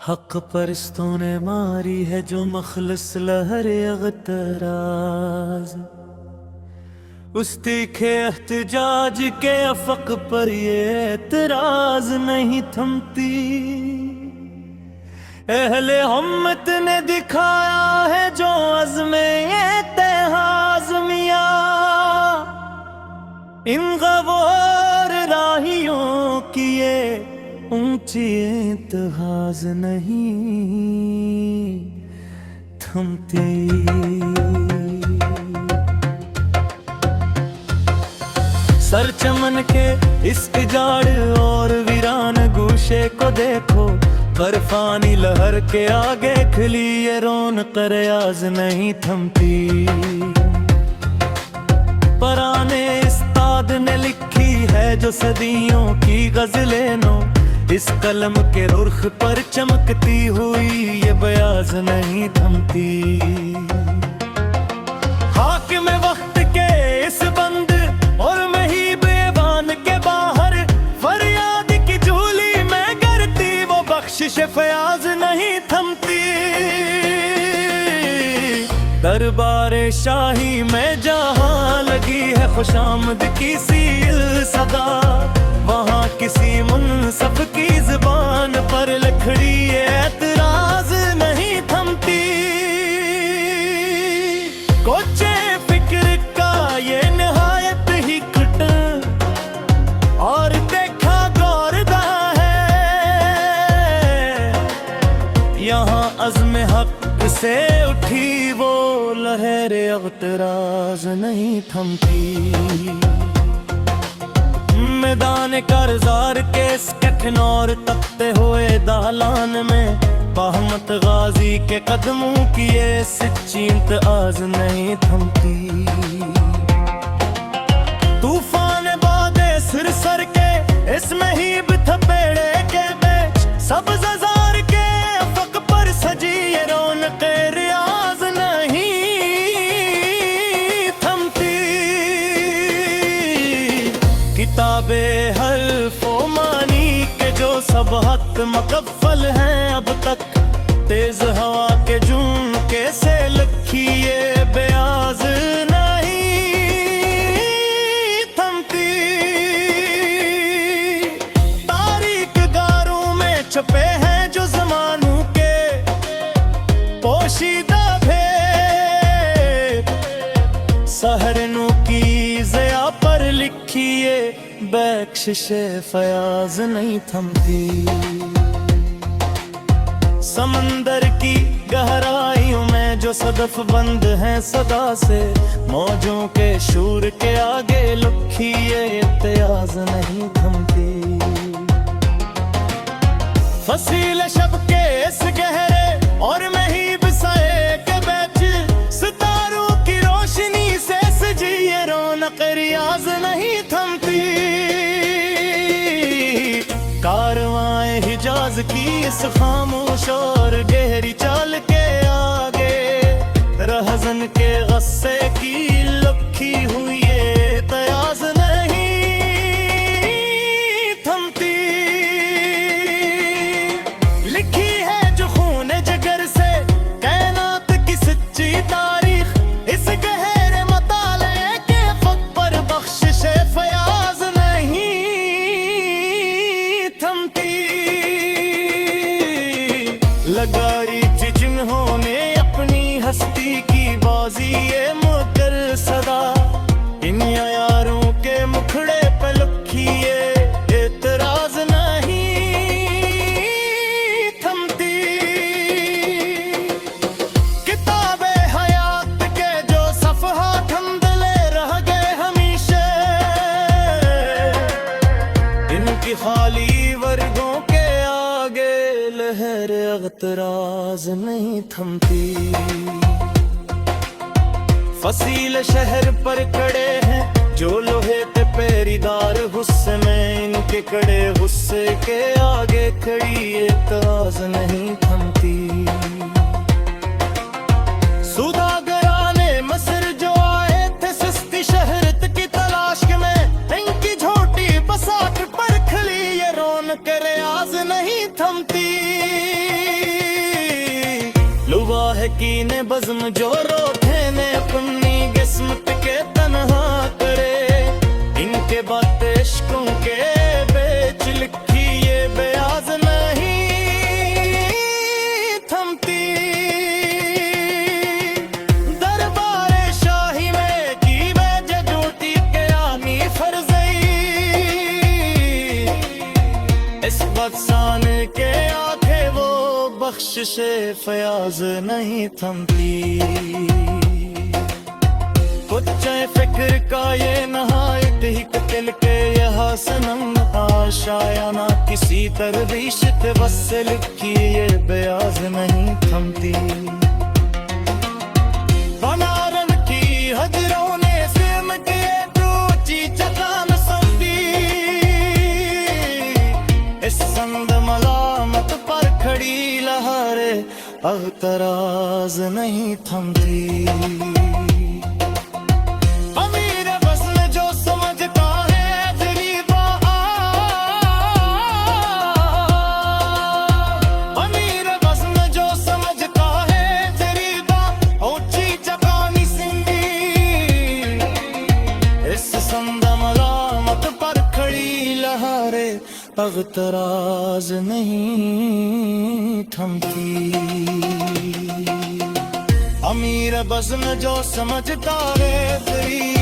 हक परस्तों ने मारी है जो मखलस लहर अगतराज, उस तीखे एहतजाज के अफक पर ये एतराज नहीं थमती। अहले हिम्मत ने दिखाया है जो अज़्मे इत्तेहाज़मिया, इन गवार राहियों की ये ऊंची इंतहाज नहीं थमती। सर चमन के इस उजाड़ और वीरान गूशे को देखो, बर्फानी लहर के आगे खिली ये रौनक रियाज नहीं थमती। पराने उस्ताद ने लिखी है जो सदियों की गज़लें नो, इस कलम के रुख पर चमकती हुई ये बयाज नहीं थमती। हाकिम वक्त के इस बंद और महीब ऐवान के बाहर फरियाद की झूली में करती वो बख्शिश फयाज नहीं थमती। दरबार शाही में जहाँ लगी है खुशामद की सील सदा, वहाँ किसी मुनसफ की ज़बान पर लखड़ी एतराज नहीं थमती। कोचे फिक्र का ये निहायत ही खटा और देखा गौरदा है, यहाँ अज़्म हक से उठी वो लहर अगतराज नहीं थमती। मैदान कारज़ार के कठनौर तपते हुए दालान में बहमत गाजी के कदमों की ये सच्ची इंतआज नहीं थमती। तूफान बादे सिर सर के इसमें ही थपेड़े के बेच सब्ज़ ज़ार के अफ़क़ पर सजी ये रौनक रियाज नहीं थमती। किताबे हर्फ व मानी के जो सब हक मुकफ़ल हैं अब तक, तेज हवा के झोंके से लखी ये बयाज नहीं थमती। तारीख गारों में छपे हैं जो ज़मानों के पोशीदा भेद, सहरनों की ज़िया पर लिखिए बख्शिशे फयाज नहीं थमती। समंदर की गहराइयों में जो सदफ बंद हैं सदा से, मौजों के शूर के आगे लुखी ये इत्तेयाज नहीं थमती। फसील शब के इस गहरे और महीब साए के बैच, सितारों की रोशनी से सजी ये रौनक रियाज नहीं थमती। कारवां हिजाज की इस खामोश और गहरी चाल के आगे, रहज़न के गस्से की लखी हुई ये तयाज नहीं थमती। लिखी है जो खून जिगर से कायनात की सच्ची तारीख, इस गहरे मताले के फ़क़ पर बख्शिश फयाज नहीं थमती। लगाई थी जिन्होंने अपनी हस्ती की बाजी ये मुकर सदा, इन यारों के मुखड़े पे लखी ये एतराज नहीं थमती। किताबे हयात के जो सफ़हा थमदले रह गए हमेशा, इनकी खाली वर्गों के आगे लहर अगतराज नहीं थमती। फसील शहर पर खड़े हैं जो लोहे ते पेरीदार गुस्से में, इनके कड़े गुस्से के आगे खड़ी एतराज नहीं थमती। सुदागराने मसर जो आए थे सस्ती शहरत की तलाश में, इनकी झोटी बसात पर खली ये रौनक रियाज नहीं थमती। है कीने बज़्म जो रोते ने अपनी किस्मत के तन्हा करे। इनके बातें इश्कों के बेच लिखी ये बयाज नहीं थमती। दरबारे शाही में की वजह ड्यूटी के आनी फर्जई। इस बदसान के आंखे वो बख्शिशे फयाज नहीं थमती। कुछ फिक्र का ये नहायत ही कतिल के यहाँ सनम आशायाना किसी तरवीश के बस से लिखी ये बयाज नहीं थमती। बनारन की हजरों ने सिम के ऊंची चट्टान समझी। इस संग मलामत पर खड़ी लहरें अगतराज नहीं थमती। अमीर बज़्म जो समझता है गरीबा, अमीर बज़्म जो समझता है गरीबा ऊंची चकानी सिंगी। इस संग मलामत पर खड़ी लहरें अगतराज नहीं थमती। अमीर बज़्म जो समझता है गरीब